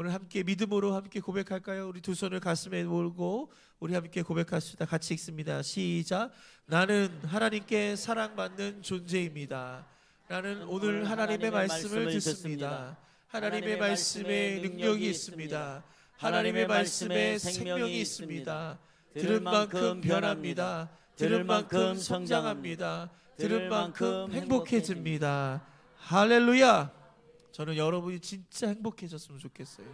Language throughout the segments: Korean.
오늘 함께 믿음으로 함께 고백할까요? 우리 두 손을 가슴에 몰고 우리 함께 고백합시다. 같이 읽습니다. 시작. 나는 하나님께 사랑받는 존재입니다. 나는 오늘 하나님의 말씀을 듣습니다. 하나님의 말씀에 능력이 있습니다. 하나님의 말씀에 생명이 있습니다. 들은 만큼 변합니다. 들은 만큼 성장합니다. 들은 만큼 행복해집니다. 할렐루야. 저는 여러분이 진짜 행복해졌으면 좋겠어요.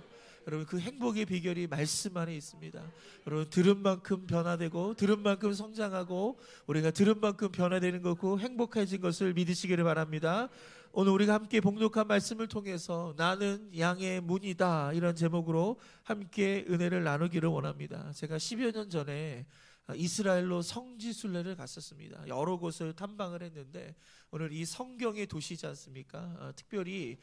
여러분, 그 행복의 비결이 말씀 안에 있습니다. 여러분, 들은 만큼 변화되고 들은 만큼 성장하고 우리가 들은 만큼 변화되는 거고 행복해진 것을 믿으시기를 바랍니다. 오늘 우리가 함께 봉독한 말씀을 통해서 나는 양의 문이다, 이런 제목으로 함께 은혜를 나누기를 원합니다. 제가 10여 년 전에 이스라엘로 성지순례를 갔었습니다. 여러 곳을 탐방을 했는데 오늘 이 성경의 도시지 않습니까? 특별히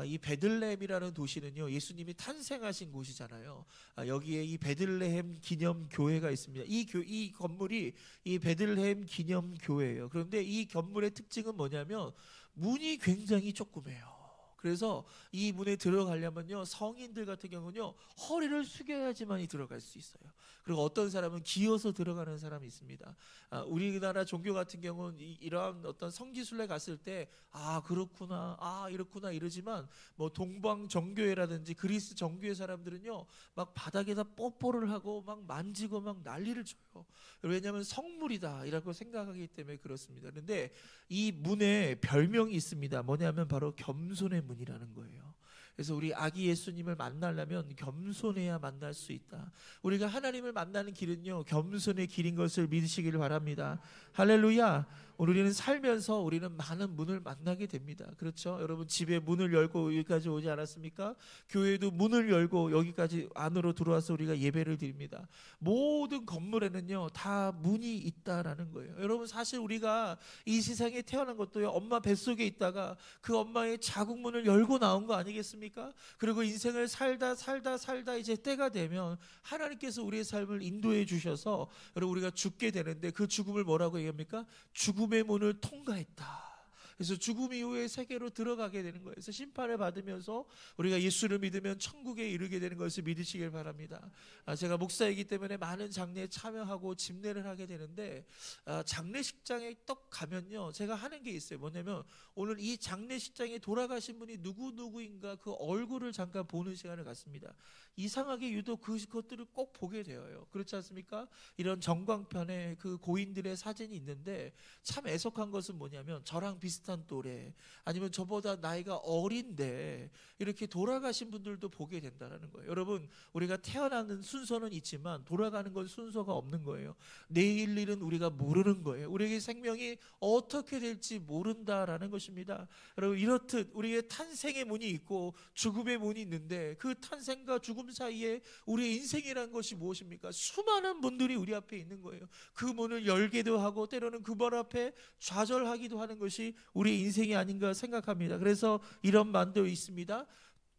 이 베들레헴이라는 도시는요, 예수님이 탄생하신 곳이잖아요. 여기에 이 베들레헴 기념교회가 있습니다. 이 건물이 이 베들레헴 기념교회예요. 그런데 이 건물의 특징은 뭐냐면 문이 굉장히 조그매요. 그래서 이 문에 들어가려면요, 성인들 같은 경우는요 허리를 숙여야지만이 들어갈 수 있어요. 그리고 어떤 사람은 기어서 들어가는 사람이 있습니다. 우리나라 종교 같은 경우는 이러한 어떤 성지순례 갔을 때 그렇구나, 이렇구나 이러지만 뭐 동방 정교회라든지 그리스 정교회 사람들은요 막 바닥에다 뽀뽀를 하고 막 만지고 막 난리를 쳐요. 왜냐하면 성물이다 이라고 생각하기 때문에 그렇습니다. 그런데 이 문에 별명이 있습니다. 뭐냐면 바로 겸손의 문이라는 거예요. 그래서 우리 아기 예수님을 만나려면 겸손해야 만날 수 있다. 우리가 하나님을 만나는 길은요 겸손의 길인 것을 믿으시기를 바랍니다. 할렐루야. 우리는 살면서 우리는 많은 문을 만나게 됩니다. 그렇죠? 여러분, 집에 문을 열고 여기까지 오지 않았습니까? 교회도 문을 열고 여기까지 안으로 들어와서 우리가 예배를 드립니다. 모든 건물에는요 다 문이 있다라는 거예요. 여러분, 사실 우리가 이 세상에 태어난 것도요 엄마 뱃속에 있다가 그 엄마의 자궁문을 열고 나온 거 아니겠습니까? 그리고 인생을 살다 이제 때가 되면 하나님께서 우리의 삶을 인도해 주셔서 여러분 우리가 죽게 되는데 그 죽음을 뭐라고 얘기합니까? 죽음의 문을 통과했다. 그래서 죽음 이후의 세계로 들어가게 되는 거예요. 그래서 심판을 받으면서 우리가 예수를 믿으면 천국에 이르게 되는 것을 믿으시길 바랍니다. 제가 목사이기 때문에 많은 장례에 참여하고 집례를 하게 되는데 장례식장에 떡 가면요 제가 하는 게 있어요. 뭐냐면 오늘 이 장례식장에 돌아가신 분이 누구인가 그 얼굴을 잠깐 보는 시간을 갖습니다. 이상하게 유독 그것들을 꼭 보게 되어요. 그렇지 않습니까? 이런 전광편에 그 고인들의 사진이 있는데 참 애석한 것은 뭐냐면 저랑 비슷한 또래 아니면 저보다 나이가 어린데 이렇게 돌아가신 분들도 보게 된다는 거예요. 여러분, 우리가 태어나는 순서는 있지만 돌아가는 건 순서가 없는 거예요. 내일 일은 우리가 모르는 거예요. 우리에게 생명이 어떻게 될지 모른다라는 것입니다. 여러분, 이렇듯 우리의 탄생의 문이 있고 죽음의 문이 있는데 그 탄생과 죽음 사이에 우리의 인생이라는 것이 무엇입니까? 수많은 문들이 우리 앞에 있는 거예요. 그 문을 열기도 하고 때로는 그 문 앞에 좌절하기도 하는 것이 우리의 인생이 아닌가 생각합니다. 그래서 이런 말도 있습니다.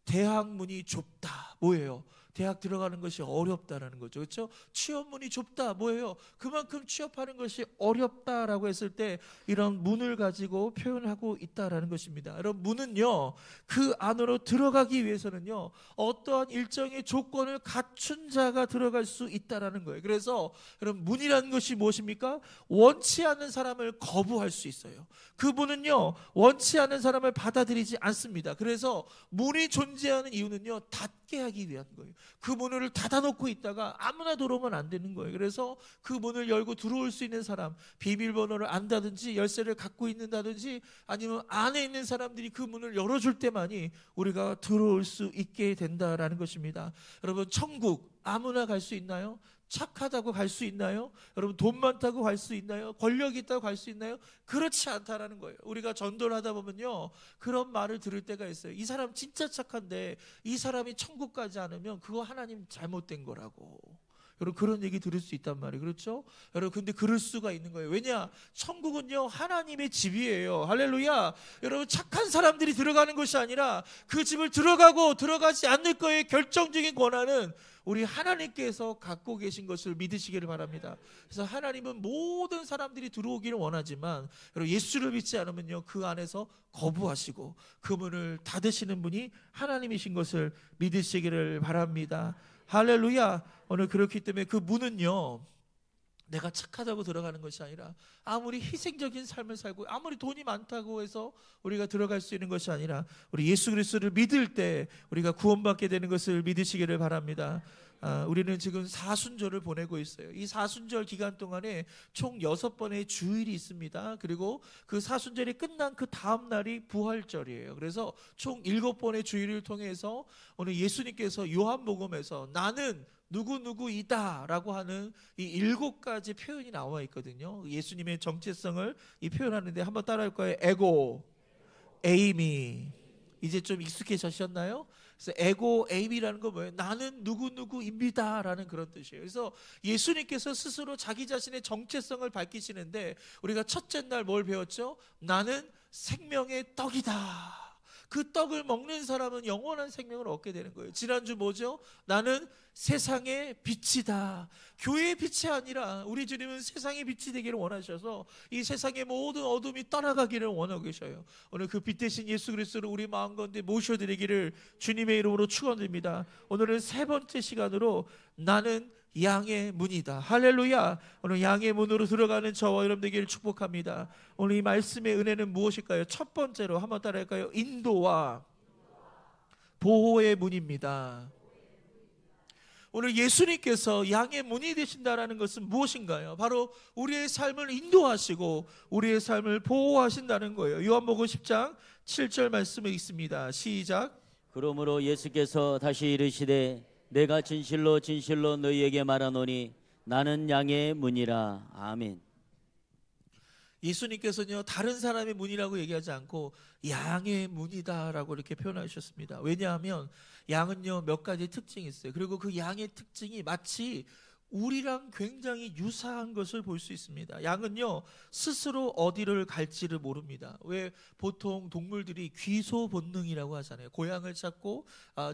대학 문이 좁다. 뭐예요? 대학 들어가는 것이 어렵다라는 거죠. 그렇죠? 취업문이 좁다. 뭐예요? 그만큼 취업하는 것이 어렵다라고 했을 때 이런 문을 가지고 표현하고 있다라는 것입니다. 여러분, 문은요 그 안으로 들어가기 위해서는요 어떠한 일정의 조건을 갖춘 자가 들어갈 수 있다라는 거예요. 그래서 여러분, 문이라는 것이 무엇입니까? 원치 않는 사람을 거부할 수 있어요. 그 문은요 원치 않는 사람을 받아들이지 않습니다. 그래서 문이 존재하는 이유는요 닫게 하기 위한 거예요. 그 문을 닫아놓고 있다가 아무나 들어오면 안 되는 거예요. 그래서 그 문을 열고 들어올 수 있는 사람, 비밀번호를 안다든지 열쇠를 갖고 있는다든지 아니면 안에 있는 사람들이 그 문을 열어줄 때만이 우리가 들어올 수 있게 된다라는 것입니다. 여러분, 천국 아무나 갈 수 있나요? 착하다고 갈 수 있나요? 여러분, 돈 많다고 갈 수 있나요? 권력이 있다고 갈 수 있나요? 그렇지 않다라는 거예요. 우리가 전도를 하다 보면요 그런 말을 들을 때가 있어요. 이 사람 진짜 착한데 이 사람이 천국 가지 않으면 그거 하나님 잘못된 거라고. 여러분, 그런 얘기 들을 수 있단 말이에요. 그렇죠? 여러분, 근데 그럴 수가 있는 거예요. 왜냐? 천국은요 하나님의 집이에요. 할렐루야. 여러분, 착한 사람들이 들어가는 것이 아니라 그 집을 들어가고 들어가지 않을 거에 결정적인 권한은 우리 하나님께서 갖고 계신 것을 믿으시기를 바랍니다. 그래서 하나님은 모든 사람들이 들어오기를 원하지만 예수를 믿지 않으면요, 그 안에서 거부하시고 그 문을 닫으시는 분이 하나님이신 것을 믿으시기를 바랍니다. 할렐루야. 오늘 그렇기 때문에 그 문은요, 내가 착하다고 들어가는 것이 아니라, 아무리 희생적인 삶을 살고 아무리 돈이 많다고 해서 우리가 들어갈 수 있는 것이 아니라, 우리 예수 그리스도를 믿을 때 우리가 구원받게 되는 것을 믿으시기를 바랍니다. 우리는 지금 사순절을 보내고 있어요. 이 사순절 기간 동안에 총 6번의 주일이 있습니다. 그리고 그 사순절이 끝난 그 다음 날이 부활절이에요. 그래서 총 7번의 주일을 통해서 오늘 예수님께서 요한복음에서 나는 누구누구이다 라고 하는 이 7가지 표현이 나와 있거든요. 예수님의 정체성을 이 표현하는데 한번 따라할 거예요. 에고, 에이미. 이제 좀 익숙해지셨나요? 그래서 에고, 에이미라는 건 뭐예요? 나는 누구누구입니다 라는 그런 뜻이에요. 그래서 예수님께서 스스로 자기 자신의 정체성을 밝히시는데, 우리가 첫째 날 뭘 배웠죠? 나는 생명의 떡이다. 그 떡을 먹는 사람은 영원한 생명을 얻게 되는 거예요. 지난주 뭐죠? 나는 세상의 빛이다. 교회의 빛이 아니라 우리 주님은 세상의 빛이 되기를 원하셔서 이 세상의 모든 어둠이 떠나가기를 원하고 계셔요. 오늘 그 빛 대신 예수 그리스도를 우리 마음 가운데 모셔드리기를 주님의 이름으로 축원드립니다. 오늘은 3번째 시간으로 나는 양의 문이다. 할렐루야. 오늘 양의 문으로 들어가는 저와 여러분 되기를 축복합니다. 오늘 이 말씀의 은혜는 무엇일까요? 첫 번째로 한번 따라할까요? 인도와 보호의 문입니다. 오늘 예수님께서 양의 문이 되신다라는 것은 무엇인가요? 바로 우리의 삶을 인도하시고 우리의 삶을 보호하신다는 거예요. 요한복음 10장 7절 말씀에 있습니다. 시작. 그러므로 예수께서 다시 이르시되 내가 진실로 진실로 너희에게 말하노니 나는 양의 문이라. 아멘. 예수님께서는요, 다른 사람의 문이라고 얘기하지 않고 양의 문이다라고 이렇게 표현하셨습니다. 왜냐하면 양은요, 몇 가지 특징이 있어요. 그리고 그 양의 특징이 마치 우리랑 굉장히 유사한 것을 볼 수 있습니다. 양은요, 스스로 어디를 갈지를 모릅니다. 왜 보통 동물들이 귀소 본능이라고 하잖아요. 고향을 찾고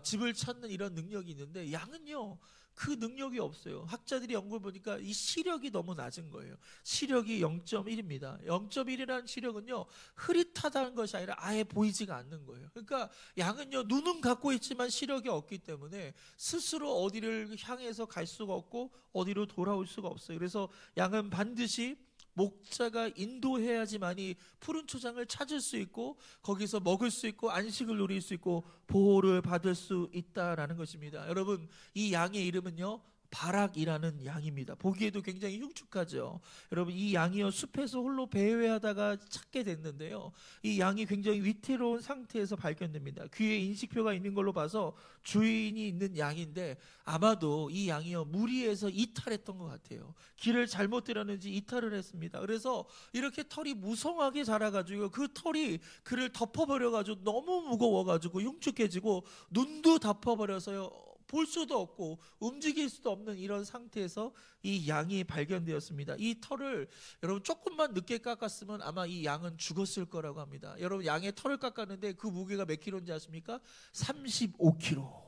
집을 찾는 이런 능력이 있는데, 양은요, 그 능력이 없어요. 학자들이 연구를 보니까 이 시력이 너무 낮은 거예요. 시력이 0.1입니다. 0.1이라는 시력은요, 흐릿하다는 것이 아니라 아예 보이지가 않는 거예요. 그러니까 양은요, 눈은 갖고 있지만 시력이 없기 때문에 스스로 어디를 향해서 갈 수가 없고 어디로 돌아올 수가 없어요. 그래서 양은 반드시 목자가 인도해야지만이 푸른 초장을 찾을 수 있고 거기서 먹을 수 있고 안식을 누릴 수 있고 보호를 받을 수 있다라는 것입니다. 여러분, 이 양의 이름은요, 바락이라는 양입니다. 보기에도 굉장히 흉측하죠. 여러분, 이 양이요, 숲에서 홀로 배회하다가 찾게 됐는데요, 이 양이 굉장히 위태로운 상태에서 발견됩니다. 귀에 인식표가 있는 걸로 봐서 주인이 있는 양인데, 아마도 이 양이요, 무리해서 이탈했던 것 같아요. 길을 잘못 들었는지 이탈을 했습니다. 그래서 이렇게 털이 무성하게 자라가지고 그 털이 그를 덮어버려가지고 너무 무거워가지고 흉측해지고 눈도 덮어버려서요, 볼 수도 없고 움직일 수도 없는 이런 상태에서 이 양이 발견되었습니다. 이 털을 여러분 조금만 늦게 깎았으면 아마 이 양은 죽었을 거라고 합니다. 여러분, 양의 털을 깎았는데 그 무게가 몇 킬로인지 아십니까? 35kg.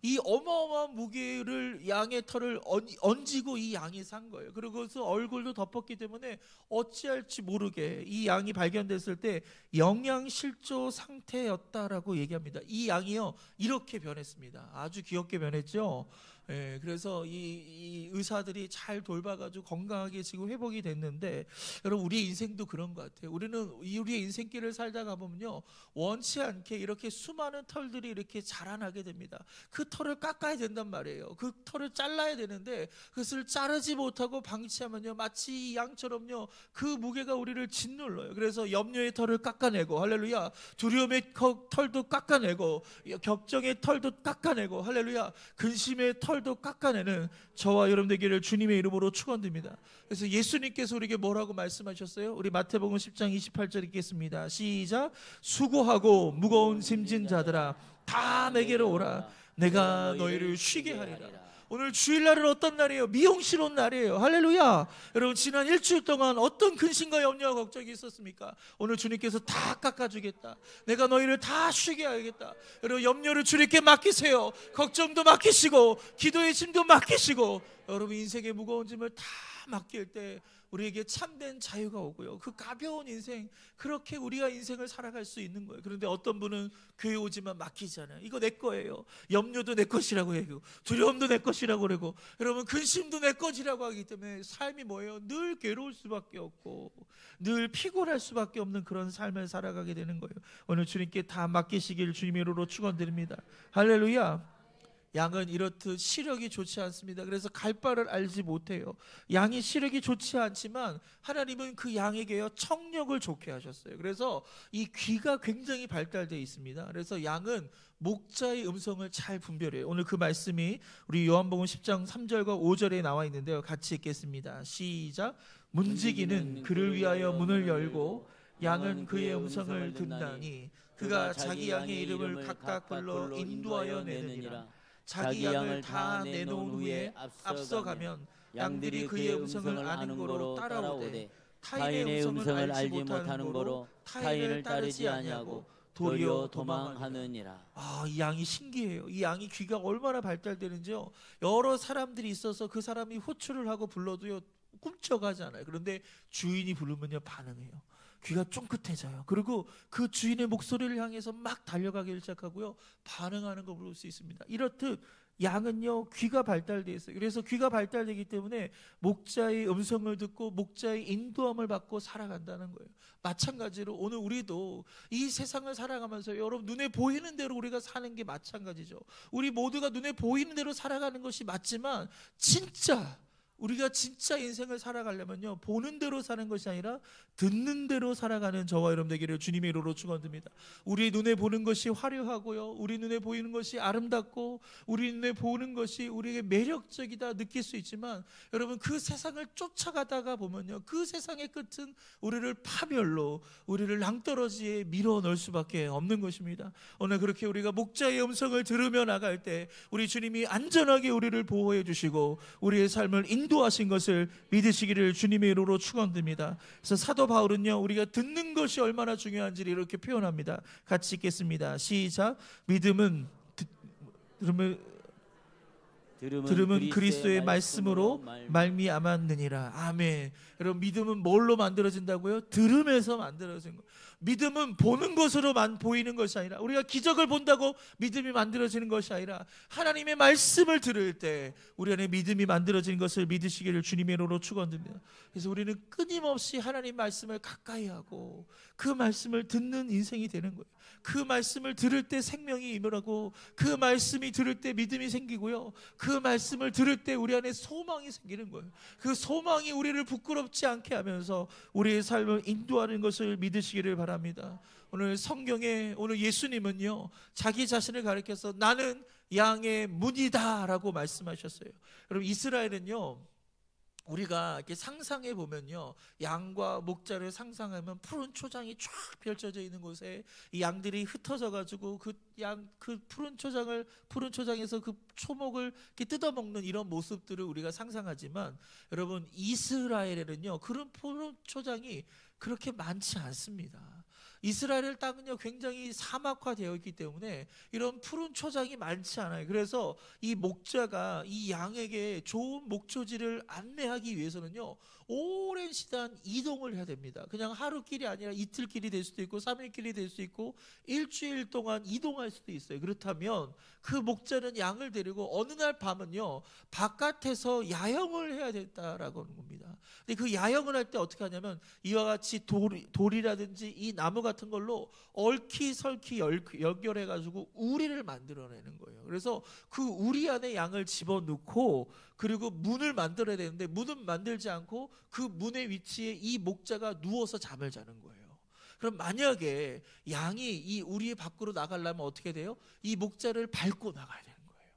이 어마어마한 무게를, 양의 털을 얹고 이 양이 산 거예요. 그리고 그래서 얼굴도 덮었기 때문에 어찌할지 모르게 이 양이 발견됐을 때 영양실조 상태였다라고 얘기합니다. 이 양이요, 이렇게 변했습니다. 아주 귀엽게 변했죠. 예, 그래서 이 의사들이 잘 돌봐가지고 건강하게 지금 회복이 됐는데, 여러분, 우리의 인생도 그런 것 같아요. 우리는 우리의 인생길을 살다가 보면요, 원치 않게 이렇게 수많은 털들이 이렇게 자라나게 됩니다. 그 털을 깎아야 된단 말이에요. 그 털을 잘라야 되는데 그것을 자르지 못하고 방치하면요, 마치 이 양처럼요, 그 무게가 우리를 짓눌러요. 그래서 염려의 털을 깎아내고, 할렐루야, 두려움의 털도 깎아내고, 걱정의 털도 깎아내고, 할렐루야, 근심의 털도 깎아내는 저와 여러분 되기를 주님의 이름으로 축원드립니다. 그래서 예수님께서 우리에게 뭐라고 말씀하셨어요? 우리 마태복음 10장 28절 읽겠습니다. 시작. 수고하고 무거운 짐진 자들아 다 내게로 오라. 내가 너희를 쉬게 하리라. 오늘 주일날은 어떤 날이에요? 미용실 날이에요. 할렐루야. 여러분 지난 일주일 동안 어떤 근심과 염려와 걱정이 있었습니까? 오늘 주님께서 다 깎아주겠다. 내가 너희를 다 쉬게 하겠다. 여러분 염려를 주님께 맡기세요. 걱정도 맡기시고 기도의 짐도 맡기시고 여러분 인생의 무거운 짐을 다 맡길 때 우리에게 참된 자유가 오고요. 그 가벼운 인생, 그렇게 우리가 인생을 살아갈 수 있는 거예요. 그런데 어떤 분은 교회 오지만 맡기잖아요. 이거 내 거예요. 염려도 내 것이라고 해요. 두려움도 내 것이라고 그러고, 여러분 근심도 내 것이라고 하기 때문에 삶이 뭐예요? 늘 괴로울 수밖에 없고 늘 피곤할 수밖에 없는 그런 삶을 살아가게 되는 거예요. 오늘 주님께 다 맡기시길 주님의 이름으로 축원드립니다. 할렐루야. 양은 이렇듯 시력이 좋지 않습니다. 그래서 갈 바를 알지 못해요. 양이 시력이 좋지 않지만 하나님은 그 양에게요 청력을 좋게 하셨어요. 그래서 이 귀가 굉장히 발달되어 있습니다. 그래서 양은 목자의 음성을 잘 분별해요. 오늘 그 말씀이 우리 요한복음 10장 3절과 5절에 나와 있는데요. 같이 읽겠습니다. 시작. 문지기는 그를 위하여 문을 열고 양은 그의 음성을 듣나니 그가 자기 양의 이름을 각각 불러 인도하여 내느니라. 자기 양을 다 내놓은 후에 앞서가면 양들이 그의 음성을 아는 거로 따라오되 타인의 음성을 알지 못하는 거로 타인을 따르지 아니하고 도리어 도망하느니라. 이 양이 신기해요. 이 양이 귀가 얼마나 발달되는지요. 여러 사람들이 있어서 그 사람이 호출을 하고 불러도요 꿈쩍하지 않아요. 그런데 주인이 부르면요 반응해요. 귀가 쫑긋해져요. 그리고 그 주인의 목소리를 향해서 막 달려가기 시작하고요 반응하는 걸 볼 수 있습니다. 이렇듯 양은요 귀가 발달되어 있어요. 그래서 귀가 발달되기 때문에 목자의 음성을 듣고 목자의 인도함을 받고 살아간다는 거예요. 마찬가지로 오늘 우리도 이 세상을 살아가면서 여러분 눈에 보이는 대로 우리가 사는 게 마찬가지죠. 우리 모두가 눈에 보이는 대로 살아가는 것이 맞지만 우리가 진짜 인생을 살아가려면요 보는 대로 사는 것이 아니라 듣는 대로 살아가는 저와 여러분 되기를 주님의 이름으로 축원드립니다. 우리 눈에 보는 것이 화려하고요, 우리 눈에 보이는 것이 아름답고 우리 눈에 보는 것이 우리에게 매력적이다 느낄 수 있지만 여러분 그 세상을 쫓아가다가 보면요 그 세상의 끝은 우리를 파멸로, 우리를 낭떠러지에 밀어 넣을 수밖에 없는 것입니다. 오늘 그렇게 우리가 목자의 음성을 들으며 나갈 때 우리 주님이 안전하게 우리를 보호해 주시고 우리의 삶을 인도하신 것을 믿으시기를 주님의 이름으로 축원드립니다. 그래서 사도 바울은요 우리가 듣는 것이 얼마나 중요한지를 이렇게 표현합니다. 같이 읽겠습니다. 시작. 믿음은 들음은 그리스도의 말씀으로 말미암았느니라. 아멘. 여러분 믿음은 뭘로 만들어진다고요? 들음에서 만들어진 거예요. 믿음은 보는 것으로 보이는 것이 아니라, 우리가 기적을 본다고 믿음이 만들어지는 것이 아니라 하나님의 말씀을 들을 때 우리 안에 믿음이 만들어지는 것을 믿으시기를 주님의 이름으로 축원드립니다. 그래서 우리는 끊임없이 하나님 말씀을 가까이 하고 그 말씀을 듣는 인생이 되는 거예요. 그 말씀을 들을 때 생명이 임하고 그 말씀이 들을 때 믿음이 생기고요, 그 말씀을 들을 때 우리 안에 소망이 생기는 거예요. 그 소망이 우리를 부끄럽지 않게 하면서 우리의 삶을 인도하는 것을 믿으시기를 바랍니다. 오늘 성경에 오늘 예수님은요 자기 자신을 가리켜서 나는 양의 문이다 라고 말씀하셨어요. 여러분 이스라엘은요 우리가 이렇게 상상해 보면요 양과 목자를 상상하면 푸른 초장이 쫙 펼쳐져 있는 곳에 이 양들이 흩어져 가지고 그 푸른 초장에서 그 초목을 이렇게 뜯어먹는 이런 모습들을 우리가 상상하지만 여러분 이스라엘에는요 그런 푸른 초장이 그렇게 많지 않습니다. 이스라엘 땅은요 굉장히 사막화되어 있기 때문에 이런 푸른 초장이 많지 않아요. 그래서 이 목자가 이 양에게 좋은 목초지를 안내하기 위해서는요 오랜 시간 이동을 해야 됩니다. 그냥 하루길이 아니라 이틀길이 될 수도 있고 3일길이 될 수 있고 일주일 동안 이동할 수도 있어요. 그렇다면 그 목자는 양을 데리고 어느 날 밤은요 바깥에서 야영을 해야 됐다라고 하는 겁니다. 근데 그 야영을 할 때 어떻게 하냐면 이와 같이 돌이라든지 이 나무 같은 걸로 얽히설키 연결해가지고 우리를 만들어내는 거예요. 그래서 그 우리 안에 양을 집어넣고 그리고 문을 만들어야 되는데 문은 만들지 않고 그 문의 위치에 이 목자가 누워서 잠을 자는 거예요. 그럼 만약에 양이 이 우리 밖으로 나가려면 어떻게 돼요? 이 목자를 밟고 나가야 되는 거예요.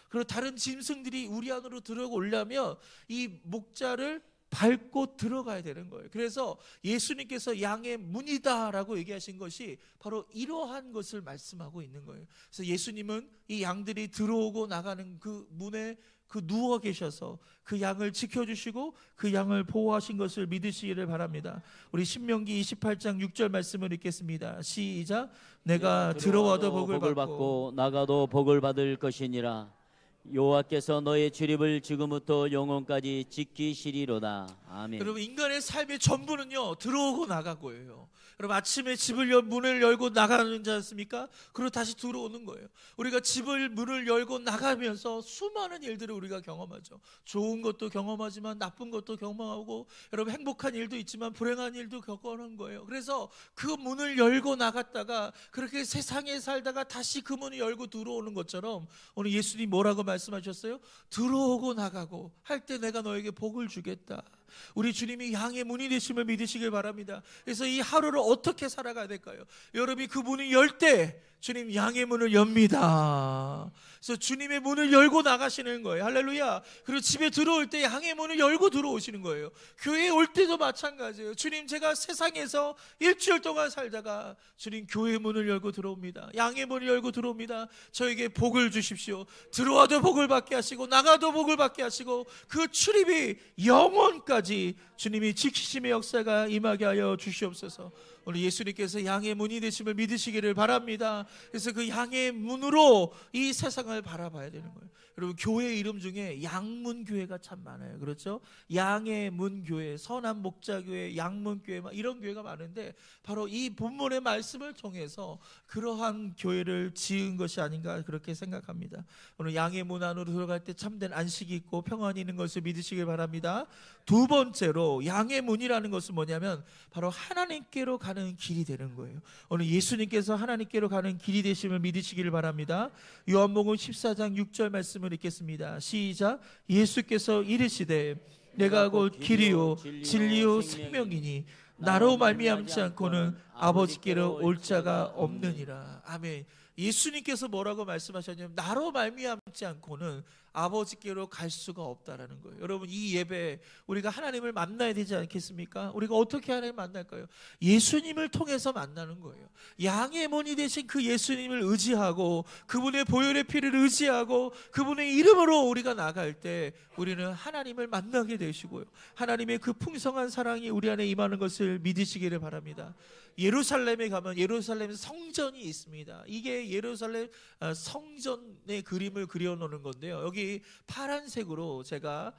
그리고 다른 짐승들이 우리 안으로 들어오려면 이 목자를 밟고 들어가야 되는 거예요. 그래서 예수님께서 양의 문이다라고 얘기하신 것이 바로 이러한 것을 말씀하고 있는 거예요. 그래서 예수님은 이 양들이 들어오고 나가는 그 문에 누워 계셔서 그 양을 지켜주시고 그 양을 보호하신 것을 믿으시기를 바랍니다. 우리 신명기 28장 6절 말씀을 읽겠습니다. 시작. 내가 들어와도 복을 받고 나가도 복을 받을 것이니라. 여호와께서 너의 출입을 지금부터 영원까지 지키시리로다. 아멘. 여러분, 인간의 삶의 전부는요 들어오고 나가고예요. 여러분, 아침에 집을 문을 열고 나가는 지 않습니까? 그리고 다시 들어오는 거예요. 우리가 문을 열고 나가면서 수많은 일들을 우리가 경험하죠. 좋은 것도 경험하지만 나쁜 것도 경험하고, 여러분, 행복한 일도 있지만 불행한 일도 겪어오는 거예요. 그래서 그 문을 열고 나갔다가 그렇게 세상에 살다가 다시 그 문을 열고 들어오는 것처럼 오늘 예수님 뭐라고 말씀하셨어요? 들어오고 나가고 할 때 내가 너에게 복을 주겠다. 우리 주님이 양의 문이 되심을 믿으시길 바랍니다. 그래서 이 하루를 어떻게 살아가야 될까요? 여러분이 그 문을 열 때 주님 양의 문을 엽니다. 그래서 주님의 문을 열고 나가시는 거예요. 할렐루야. 그리고 집에 들어올 때 양의 문을 열고 들어오시는 거예요. 교회에 올 때도 마찬가지예요. 주님, 제가 세상에서 일주일 동안 살다가 주님 교회 문을 열고 들어옵니다. 양의 문을 열고 들어옵니다. 저에게 복을 주십시오. 들어와도 복을 받게 하시고 나가도 복을 받게 하시고 그 출입이 영원까지 주님이 지키심의 역사가 임하게 하여 주시옵소서. 오늘 예수님께서 양의 문이 되심을 믿으시기를 바랍니다. 그래서 그 양의 문으로 이 세상을 바라봐야 되는 거예요. 여러분, 교회 이름 중에 양문교회가 참 많아요. 그렇죠? 양의 문교회, 선한목자교회, 양문교회, 이런 교회가 많은데 바로 이 본문의 말씀을 통해서 그러한 교회를 지은 것이 아닌가 그렇게 생각합니다. 오늘 양의 문 안으로 들어갈 때 참된 안식이 있고 평안이 있는 것을 믿으시길 바랍니다. 두 번째로 양의 문이라는 것은 뭐냐면 바로 하나님께로 가는 길이 되는 거예요. 오늘 예수님께서 하나님께로 가는 길이 되심을 믿으시기를 바랍니다. 요한복음 14장 6절 말씀을 읽겠습니다. 시작. 예수께서 이르시되 내가 곧 길이요 진리요 생명이니 나로 말미암지 않고는 아버지께로 올 자가 없느니라. 아멘. 예수님께서 뭐라고 말씀하셨냐면 나로 말미암지 않고는 아버지께로 갈 수가 없다라는 거예요. 여러분, 이 예배 우리가 하나님을 만나야 되지 않겠습니까? 우리가 어떻게 하나님을 만날까요? 예수님을 통해서 만나는 거예요. 양의 문이 되신 그 예수님을 의지하고 그분의 보혈의 피를 의지하고 그분의 이름으로 우리가 나갈 때 우리는 하나님을 만나게 되시고요, 하나님의 그 풍성한 사랑이 우리 안에 임하는 것을 믿으시기를 바랍니다. 예루살렘에 가면 예루살렘 성전이 있습니다. 이게 예루살렘 성전의 그림을 그려놓는 건데요, 여기 파란색으로 제가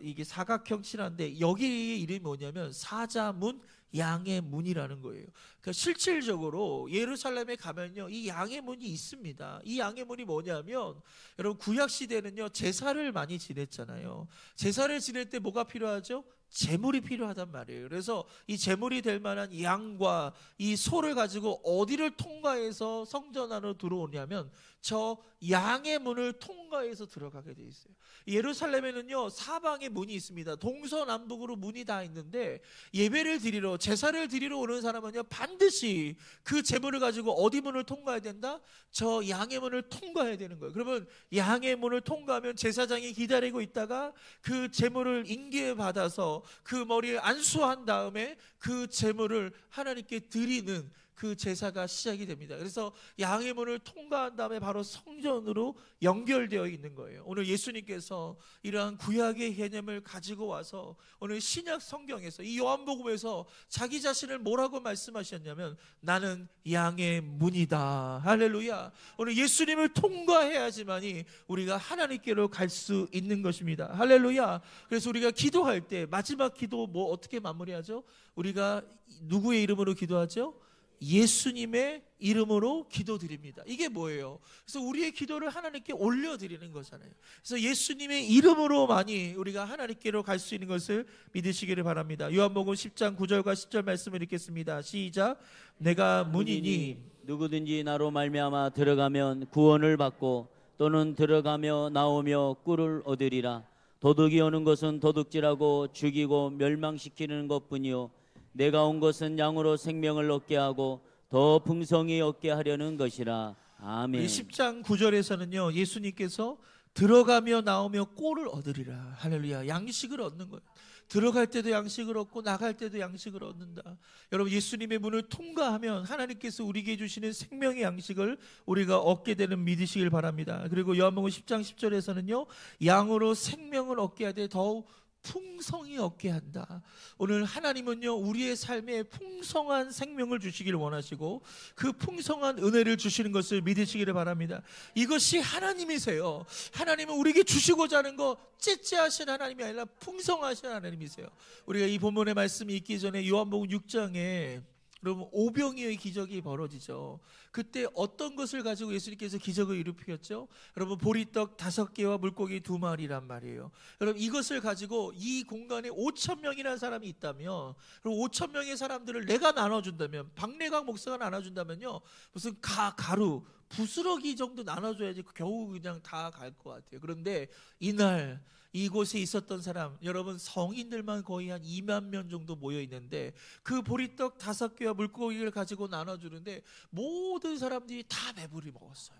이게 사각형 칠한데 여기 이름이 뭐냐면 사자문, 양의 문이라는 거예요. 그러니까 실질적으로 예루살렘에 가면요 이 양의 문이 있습니다. 이 양의 문이 뭐냐면, 여러분, 구약 시대는요 제사를 많이 지냈잖아요. 제사를 지낼 때 뭐가 필요하죠? 제물이 필요하단 말이에요. 그래서 이 제물이 될 만한 양과 이 소를 가지고 어디를 통과해서 성전 안으로 들어오냐면 저 양의 문을 통과해서 들어가게 돼 있어요. 예루살렘에는요 사방에 문이 있습니다. 동서남북으로 문이 다 있는데 예배를 드리러, 제사를 드리러 오는 사람은요 반드시 그 제물을 가지고 어디 문을 통과해야 된다? 저 양의 문을 통과해야 되는 거예요. 그러면 양의 문을 통과하면 제사장이 기다리고 있다가 그 제물을 인계에 받아서 그 머리에 안수한 다음에 그 제물을 하나님께 드리는 그 제사가 시작이 됩니다. 그래서 양의 문을 통과한 다음에 바로 성전으로 연결되어 있는 거예요. 오늘 예수님께서 이러한 구약의 개념을 가지고 와서 오늘 신약 성경에서 이 요한복음에서 자기 자신을 뭐라고 말씀하셨냐면 나는 양의 문이다. 할렐루야. 오늘 예수님을 통과해야지만이 우리가 하나님께로 갈 수 있는 것입니다. 할렐루야. 그래서 우리가 기도할 때 마지막 기도 뭐 어떻게 마무리하죠? 우리가 누구의 이름으로 기도하죠? 예수님의 이름으로 기도드립니다. 이게 뭐예요? 그래서 우리의 기도를 하나님께 올려드리는 거잖아요. 그래서 예수님의 이름으로만이 우리가 하나님께로 갈 수 있는 것을 믿으시기를 바랍니다. 요한복음 10장 9절과 10절 말씀을 읽겠습니다. 시작. 내가 문이니 누구든지 나로 말미암아 들어가면 구원을 받고 또는 들어가며 나오며 꿀을 얻으리라. 도둑이 오는 것은 도둑질하고 죽이고 멸망시키는 것뿐이요 내가 온 것은 양으로 생명을 얻게 하고 더 풍성히 얻게 하려는 것이라. 아멘. 10장 9절에서는요 예수님께서 들어가며 나오며 꼴을 얻으리라. 할렐루야. 양식을 얻는 거예요. 들어갈 때도 양식을 얻고 나갈 때도 양식을 얻는다. 여러분, 예수님의 문을 통과하면 하나님께서 우리에게 주시는 생명의 양식을 우리가 얻게 되는 믿으시길 바랍니다. 그리고 요한복음 10장 10절에서는요, 양으로 생명을 얻게 하되 더욱 풍성히 얻게 한다. 오늘 하나님은요, 우리의 삶에 풍성한 생명을 주시기를 원하시고 그 풍성한 은혜를 주시는 것을 믿으시기를 바랍니다. 이것이 하나님이세요. 하나님은 우리에게 주시고자 하는 거 째째하신 하나님이 아니라 풍성하신 하나님이세요. 우리가 이 본문의 말씀이 있기 전에 요한복음 6장에 여러분 오병이어의 기적이 벌어지죠. 그때 어떤 것을 가지고 예수님께서 기적을 일으켰죠? 여러분, 보리떡 5개와 물고기 2마리란 말이에요. 여러분, 이것을 가지고 이 공간에 5,000명이라는 사람이 있다면, 그리고 5,000명의 사람들을 내가 나눠준다면, 박래강 목사가 나눠준다면요, 무슨 가루 부스러기 정도 나눠줘야지 겨우 그냥 다 갈 것 같아요. 그런데 이날 이곳에 있었던 사람, 여러분 성인들만 거의 한 2만 명 정도 모여 있는데 그 보리떡 5개와 물고기를 가지고 나눠주는데 모든 사람들이 다 배불리 먹었어요.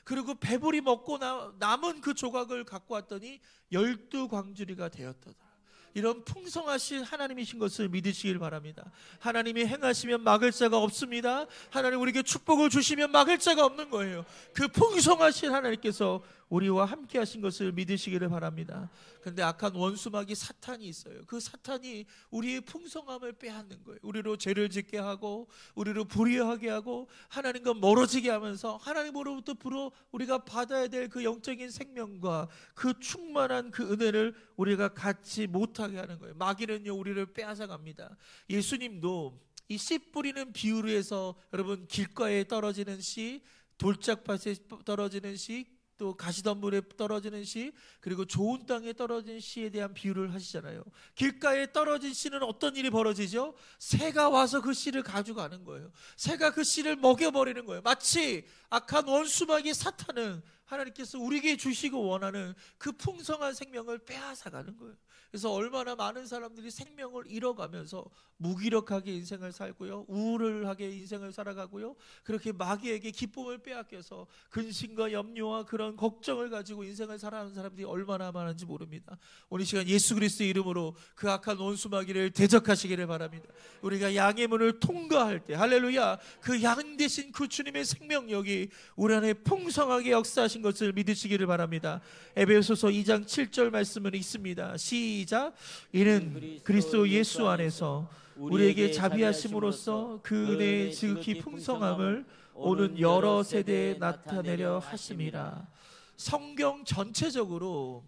그리고 배불리 먹고 남은 그 조각을 갖고 왔더니 12광주리가 되었더라. 이런 풍성하신 하나님이신 것을 믿으시길 바랍니다. 하나님이 행하시면 막을 자가 없습니다. 하나님 우리에게 축복을 주시면 막을 자가 없는 거예요. 그 풍성하신 하나님께서 우리와 함께 하신 것을 믿으시기를 바랍니다. 그런데 악한 원수마귀 사탄이 있어요. 그 사탄이 우리의 풍성함을 빼앗는 거예요. 우리로 죄를 짓게 하고 우리로 불의하게 하고 하나님과 멀어지게 하면서 하나님으로부터 우리가 받아야 될 그 영적인 생명과 그 충만한 그 은혜를 우리가 갖지 못하게 하는 거예요. 마귀는요, 우리를 빼앗아갑니다. 예수님도 이 씨 뿌리는 비유로 해서 여러분, 길가에 떨어지는 씨, 돌짝밭에 떨어지는 씨, 또 가시덤불에 떨어지는 씨, 그리고 좋은 땅에 떨어진 씨에 대한 비유를 하시잖아요. 길가에 떨어진 씨는 어떤 일이 벌어지죠? 새가 와서 그 씨를 가져가는 거예요. 새가 그 씨를 먹여버리는 거예요. 마치 악한 원수마귀 사탄은 하나님께서 우리에게 주시고 원하는 그 풍성한 생명을 빼앗아가는 거예요. 그래서 얼마나 많은 사람들이 생명을 잃어가면서 무기력하게 인생을 살고요, 우울하게 인생을 살아가고요, 그렇게 마귀에게 기쁨을 빼앗겨서 근심과 염려와 그런 걱정을 가지고 인생을 살아가는 사람들이 얼마나 많은지 모릅니다. 오늘 시간 예수 그리스도의 이름으로 그 악한 원수 마귀를 대적하시기를 바랍니다. 우리가 양의 문을 통과할 때, 할렐루야, 그 양 대신 그 주님의 생명력이 우리 안에 풍성하게 역사하신 것을 믿으시기를 바랍니다. 에베소서 2장 7절 말씀은 있습니다. 시작. 이는 그리스도 예수 안에서 우리에게 자비하심으로써 그 은혜의 지극히 풍성함을 오는 여러 세대에 나타내려 하심이라. 성경 전체적으로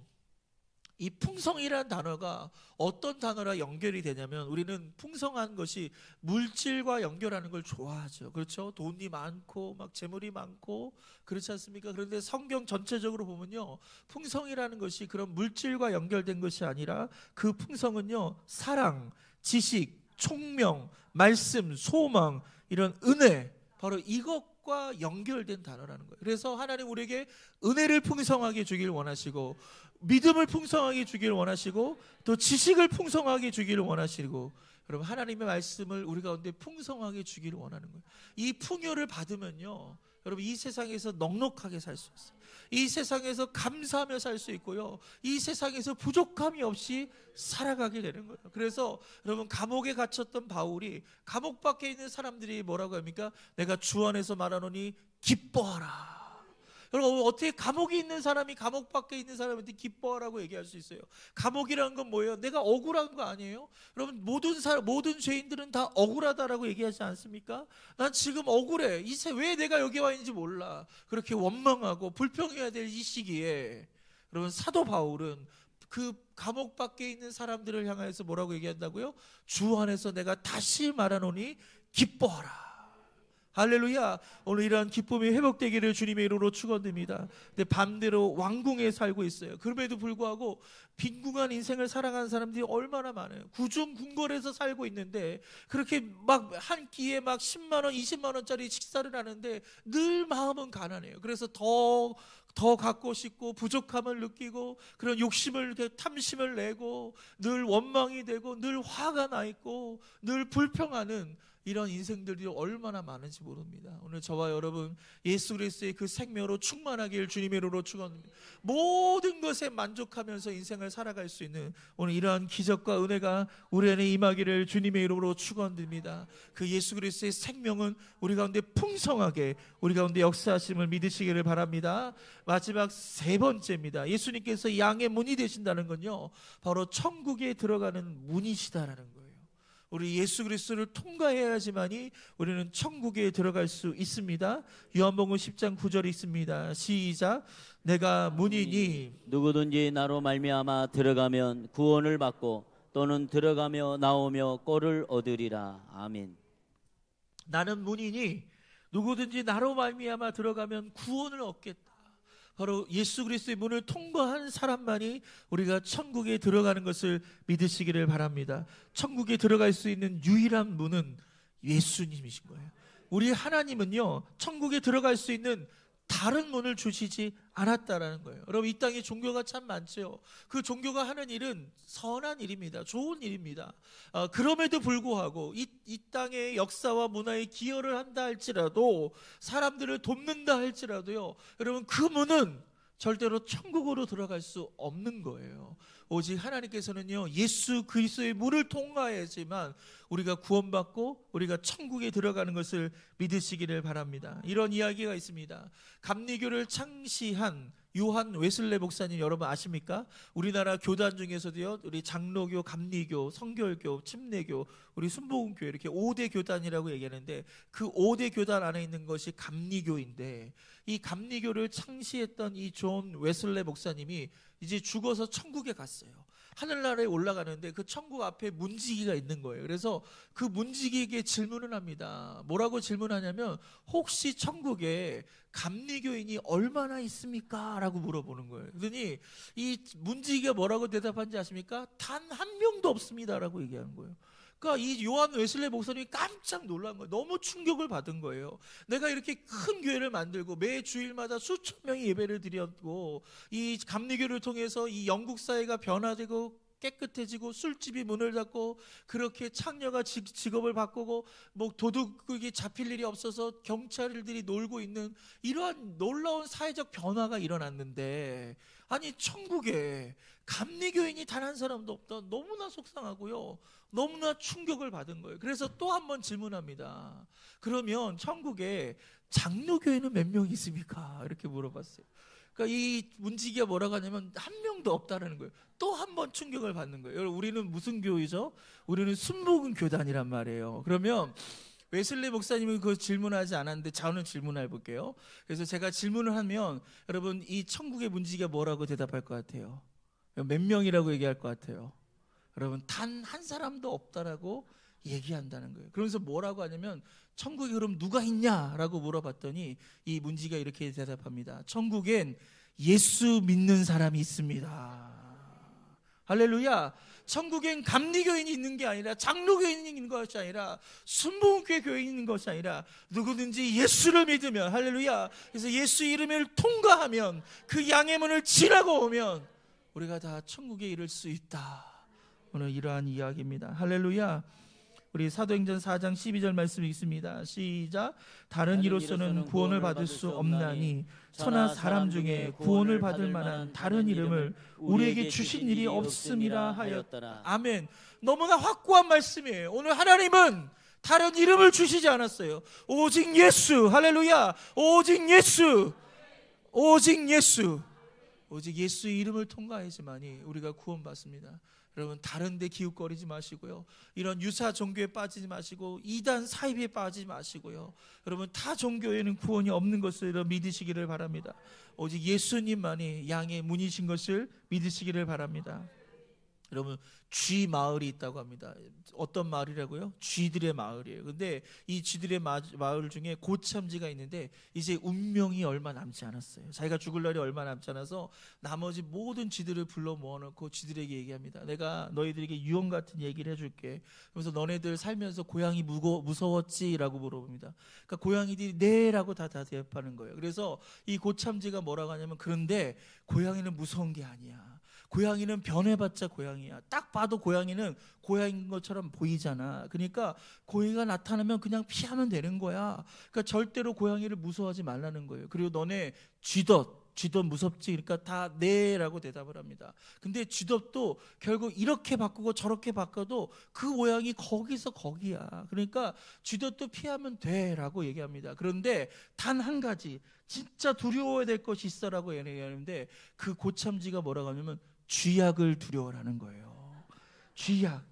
이 풍성이라는 단어가 어떤 단어랑 연결이 되냐면, 우리는 풍성한 것이 물질과 연결하는 걸 좋아하죠. 그렇죠? 돈이 많고 막 재물이 많고 그렇지 않습니까? 그런데 성경 전체적으로 보면요, 풍성이라는 것이 그런 물질과 연결된 것이 아니라 그 풍성은요, 사랑, 지식, 총명, 말씀, 소망, 이런 은혜, 바로 이것과 연결된 단어라는 거예요. 그래서 하나님 우리에게 은혜를 풍성하게 주길 원하시고, 믿음을 풍성하게 주기를 원하시고, 또 지식을 풍성하게 주기를 원하시고, 여러분 하나님의 말씀을 우리 가운데 풍성하게 주기를 원하는 거예요. 이 풍요를 받으면요, 여러분 이 세상에서 넉넉하게 살 수 있어요. 이 세상에서 감사하며 살 수 있고요, 이 세상에서 부족함이 없이 살아가게 되는 거예요. 그래서 여러분, 감옥에 갇혔던 바울이, 감옥 밖에 있는 사람들이 뭐라고 합니까? 내가 주 안에서 말하노니 기뻐하라. 여러분, 어떻게 감옥에 있는 사람이 감옥 밖에 있는 사람한테 기뻐하라고 얘기할 수 있어요? 감옥이라는 건 뭐예요? 내가 억울한 거 아니에요? 여러분, 모든 죄인들은 다 억울하다라고 얘기하지 않습니까? 난 지금 억울해. 왜 내가 여기 와 있는지 몰라. 그렇게 원망하고 불평해야 될 이 시기에, 여러분, 사도 바울은 그 감옥 밖에 있는 사람들을 향해서 뭐라고 얘기한다고요? 주 안에서 내가 다시 말하노니 기뻐하라. 할렐루야. 오늘 이러한 기쁨이 회복되기를 주님의 이름으로 축원드립니다. 근데 반대로 왕궁에 살고 있어요. 그럼에도 불구하고 빈궁한 인생을 살아가는 사람들이 얼마나 많아요. 구중궁궐에서 살고 있는데 그렇게 막 한 끼에 막 10만 원, 20만 원짜리 식사를 하는데 늘 마음은 가난해요. 그래서 더 갖고 싶고 부족함을 느끼고 그런 욕심을, 탐심을 내고 늘 원망이 되고 늘 화가 나 있고 늘 불평하는 이런 인생들이 얼마나 많은지 모릅니다. 오늘 저와 여러분 예수 그리스도의 그 생명으로 충만하길 주님의 이름으로 축원합니다. 모든 것에 만족하면서 인생을 살아갈 수 있는 오늘 이러한 기적과 은혜가 우리 안에 임하기를 주님의 이름으로 축원드립니다. 그 예수 그리스도의 생명은 우리 가운데 풍성하게 우리 가운데 역사하심을 믿으시기를 바랍니다. 마지막 세 번째입니다. 예수님께서 양의 문이 되신다는 건요, 바로 천국에 들어가는 문이시다라는 거예요. 우리 예수 그리스도를 통과해야지만이 우리는 천국에 들어갈 수 있습니다. 요한복음 10장 9절이 있습니다. 시작. 내가 문이니 누구든지 나로 말미암아 들어가면 구원을 받고 또는 들어가며 나오며 꼴을 얻으리라. 아멘. 나는 문이니 누구든지 나로 말미암아 들어가면 구원을 얻겠다. 바로 예수 그리스도의 문을 통과한 사람만이 우리가 천국에 들어가는 것을 믿으시기를 바랍니다. 천국에 들어갈 수 있는 유일한 문은 예수님이신 거예요. 우리 하나님은요, 천국에 들어갈 수 있는 다른 문을 주시지 않았다라는 거예요. 여러분, 이 땅에 종교가 참 많죠. 그 종교가 하는 일은 선한 일입니다. 좋은 일입니다. 그럼에도 불구하고 이 땅의 역사와 문화에 기여를 한다 할지라도, 사람들을 돕는다 할지라도요, 여러분, 그 문은 절대로 천국으로 들어갈 수 없는 거예요. 오직 하나님께서는요, 예수 그리스도의 문을 통과해야지만 우리가 구원받고 우리가 천국에 들어가는 것을 믿으시기를 바랍니다. 이런 이야기가 있습니다. 감리교를 창시한 요한 웨슬레 목사님 여러분 아십니까? 우리나라 교단 중에서도요, 우리 장로교, 감리교, 성결교, 침례교, 우리 순복음교 이렇게 5대 교단이라고 얘기하는데, 그 5대 교단 안에 있는 것이 감리교인데, 이 감리교를 창시했던 이 존 웨슬레 목사님이 이제 죽어서 천국에 갔어요. 하늘나라에 올라가는데 그 천국 앞에 문지기가 있는 거예요. 그래서 그 문지기에게 질문을 합니다. 뭐라고 질문하냐면, 혹시 천국에 감리교인이 얼마나 있습니까? 라고 물어보는 거예요. 그러더니 이 문지기가 뭐라고 대답한지 아십니까? 단 한 명도 없습니다 라고 얘기하는 거예요. 그러니까 이 요한 웨슬레 목사님이 깜짝 놀란 거예요. 너무 충격을 받은 거예요. 내가 이렇게 큰 교회를 만들고 매 주일마다 수천 명이 예배를 드렸고, 이 감리교를 통해서 이 영국 사회가 변화되고 깨끗해지고 술집이 문을 닫고 그렇게 창녀가 직업을 바꾸고 뭐 도둑이 잡힐 일이 없어서 경찰들이 놀고 있는 이러한 놀라운 사회적 변화가 일어났는데, 아니 천국에 감리교인이 단 한 사람도 없다. 너무나 속상하고요, 너무나 충격을 받은 거예요. 그래서 또 한 번 질문합니다. 그러면 천국에 장로교인은 몇 명 있습니까? 이렇게 물어봤어요. 그러니까 이 문지기가 뭐라고 하냐면 한 명도 없다라는 거예요. 또 한 번 충격을 받는 거예요. 여러분, 우리는 무슨 교회죠? 우리는 순복음 교단이란 말이에요. 그러면 웨슬리 목사님은 그 질문하지 않았는데 저는 질문해 볼게요. 그래서 제가 질문을 하면 여러분, 이 천국의 문지기가 뭐라고 대답할 것 같아요? 몇 명이라고 얘기할 것 같아요? 여러분, 단 한 사람도 없다라고 얘기한다는 거예요. 그러면서 뭐라고 하냐면, 천국에 그럼 누가 있냐라고 물어봤더니 이 문지기가 이렇게 대답합니다. 천국엔 예수 믿는 사람이 있습니다. 할렐루야. 천국엔 감리교인이 있는 게 아니라, 장로교인이 있는 것이 아니라, 순복음교회 교인이 있는 것이 아니라 누구든지 예수를 믿으면, 할렐루야, 그래서 예수 이름을 통과하면, 그 양의 문을 지나고 오면 우리가 다 천국에 이를 수 있다. 오늘 이러한 이야기입니다. 할렐루야. 우리 사도행전 4장 12절 말씀이 있습니다. 시작. 다른 이로서는 구원을 받을 수 없나니 천하 사람 중에 구원을 받을 만한 다른 이름을 우리에게 주신 일이 없음이라 하였더라. 아멘. 너무나 확고한 말씀이에요. 오늘 하나님은 다른 이름을 주시지 않았어요. 오직 예수. 할렐루야. 오직 예수. 오직 예수. 오직 예수 이름을 통과해야지만이 우리가 구원받습니다. 여러분, 다른 데 기웃거리지 마시고요, 이런 유사 종교에 빠지지 마시고 이단 사입에 빠지지 마시고요, 여러분, 타 종교에는 구원이 없는 것을 믿으시기를 바랍니다. 오직 예수님만이 양의 문이신 것을 믿으시기를 바랍니다. 여러분, 쥐 마을이 있다고 합니다. 어떤 마을이라고요? 쥐들의 마을이에요. 근데 이 쥐들의 마을 중에 고참쥐가 있는데 이제 운명이 얼마 남지 않았어요. 자기가 죽을 날이 얼마 남지 않아서 나머지 모든 쥐들을 불러 모아놓고 쥐들에게 얘기합니다. 내가 너희들에게 유언 같은 얘기를 해줄게. 그래서 너네들 살면서 고양이 무서웠지? 라고 물어봅니다. 그러니까 고양이들이 네 라고 다 대답하는 거예요. 그래서 이 고참쥐가 뭐라고 하냐면, 그런데 고양이는 무서운 게 아니야. 고양이는 변해봤자 고양이야. 딱 봐도 고양이는 고양이인 것처럼 보이잖아. 그러니까 고양이가 나타나면 그냥 피하면 되는 거야. 그러니까 절대로 고양이를 무서워하지 말라는 거예요. 그리고 너네 쥐덫 무섭지? 그러니까 다 네라고 대답을 합니다. 근데 쥐덫도 결국 이렇게 바꾸고 저렇게 바꿔도 그 모양이 거기서 거기야. 그러니까 쥐덫도 피하면 돼라고 얘기합니다. 그런데 단 한 가지 진짜 두려워야 될 것이 있어라고 얘기하는데 그 고참지가 뭐라고 하냐면 쥐약을 두려워라는 거예요.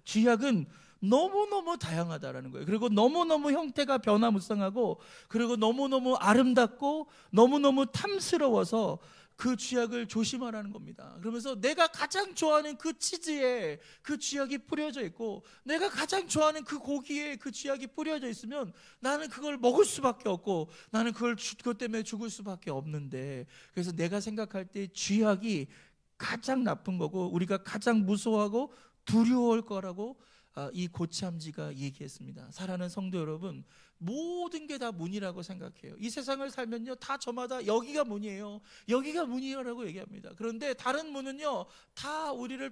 쥐약은 너무너무 다양하다라는 거예요. 그리고 너무너무 형태가 변화무쌍하고 그리고 너무너무 아름답고 너무너무 탐스러워서 그 쥐약을 조심하라는 겁니다. 그러면서 내가 가장 좋아하는 그 치즈에 그 쥐약이 뿌려져 있고 내가 가장 좋아하는 그 고기에 그 쥐약이 뿌려져 있으면 나는 그걸 먹을 수밖에 없고 나는 그것 때문에 죽을 수밖에 없는데, 그래서 내가 생각할 때 쥐약이 가장 나쁜 거고 우리가 가장 무서워하고 두려워할 거라고 이 고참지가 얘기했습니다. 사랑하는 성도 여러분, 모든 게 다 문이라고 생각해요. 이 세상을 살면요 다 저마다 여기가 문이에요, 여기가 문이라고 얘기합니다. 그런데 다른 문은요 다 우리를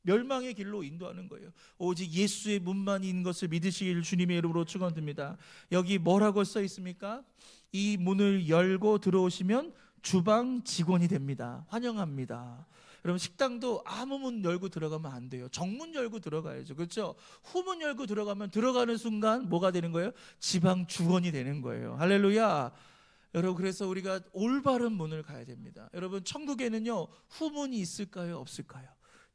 멸망의 길로 인도하는 거예요. 오직 예수의 문만 있는 것을 믿으시길 주님의 이름으로 축원드립니다. 여기 뭐라고 써 있습니까? 이 문을 열고 들어오시면 주방 직원이 됩니다. 환영합니다. 여러분 식당도 아무 문 열고 들어가면 안 돼요. 정문 열고 들어가야죠. 그렇죠? 후문 열고 들어가면 들어가는 순간 뭐가 되는 거예요? 지방 주원이 되는 거예요. 할렐루야. 여러분 그래서 우리가 올바른 문을 가야 됩니다. 여러분 천국에는요 후문이 있을까요? 없을까요?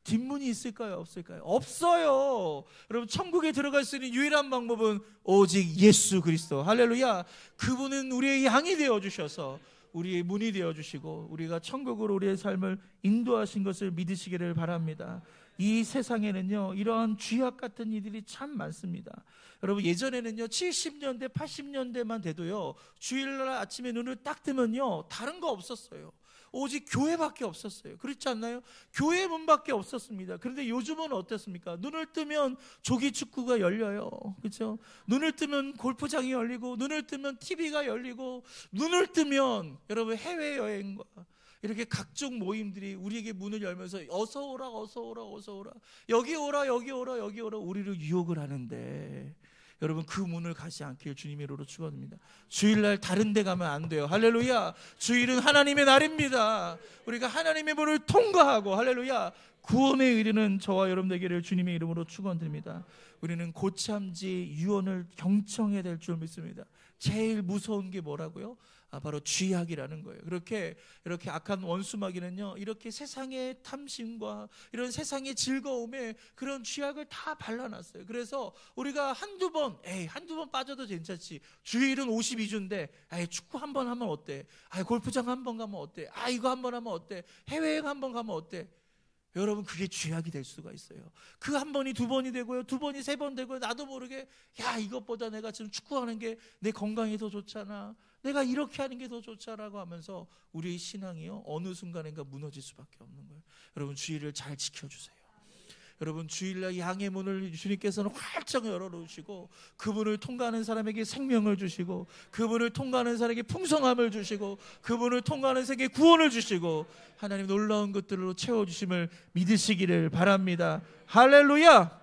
뒷문이 있을까요? 없을까요? 없어요. 여러분 천국에 들어갈 수 있는 유일한 방법은 오직 예수 그리스도. 할렐루야. 그분은 우리의 양이 되어주셔서 우리의 문이 되어주시고 우리가 천국으로 우리의 삶을 인도하신 것을 믿으시기를 바랍니다. 이 세상에는요 이러한 쥐약 같은 이들이 참 많습니다. 여러분 예전에는요 70년대 80년대만 돼도요 주일날 아침에 눈을 딱 뜨면요 다른 거 없었어요. 오직 교회밖에 없었어요. 그렇지 않나요? 교회 문밖에 없었습니다. 그런데 요즘은 어떻습니까? 눈을 뜨면 조기 축구가 열려요. 그렇죠? 눈을 뜨면 골프장이 열리고 눈을 뜨면 TV가 열리고 눈을 뜨면 여러분 해외여행과 이렇게 각종 모임들이 우리에게 문을 열면서 어서 오라 어서 오라 어서 오라 여기 오라 여기 오라 여기 오라 우리를 유혹을 하는데 여러분 그 문을 가지 않길 주님의 이름으로 축원합니다. 주일날 다른 데 가면 안 돼요. 할렐루야. 주일은 하나님의 날입니다. 우리가 하나님의 문을 통과하고 할렐루야 구원에 이르는 저와 여러분 되기를 주님의 이름으로 축원드립니다. 우리는 고참지 유언을 경청해야 될 줄 믿습니다. 제일 무서운 게 뭐라고요? 바로 쥐약이라는 거예요. 이렇게 악한 원수마귀는요 이렇게 세상의 탐심과 이런 세상의 즐거움에 그런 쥐약을 다 발라놨어요. 그래서 우리가 한두 번 빠져도 괜찮지. 주일은 52주인데 축구 한 번 하면 어때? 골프장 한 번 가면 어때? 이거 한 번 하면 어때? 해외여행 한 번 가면 어때? 여러분 그게 쥐약이 될 수가 있어요. 그 한 번이 두 번이 되고요, 두 번이 세 번 되고요. 나도 모르게 이것보다 내가 지금 축구하는 게 내 건강에 더 좋잖아, 내가 이렇게 하는 게 더 좋잖아라고 하면서 우리의 신앙이요 어느 순간인가 무너질 수밖에 없는 거예요. 여러분 주일을 잘 지켜주세요. 여러분 주일날 양의 문을 주님께서는 활짝 열어놓으시고 그분을 통과하는 사람에게 생명을 주시고 그분을 통과하는 사람에게 풍성함을 주시고 그분을 통과하는 사람에게 구원을 주시고 하나님 놀라운 것들로 채워주심을 믿으시기를 바랍니다. 할렐루야.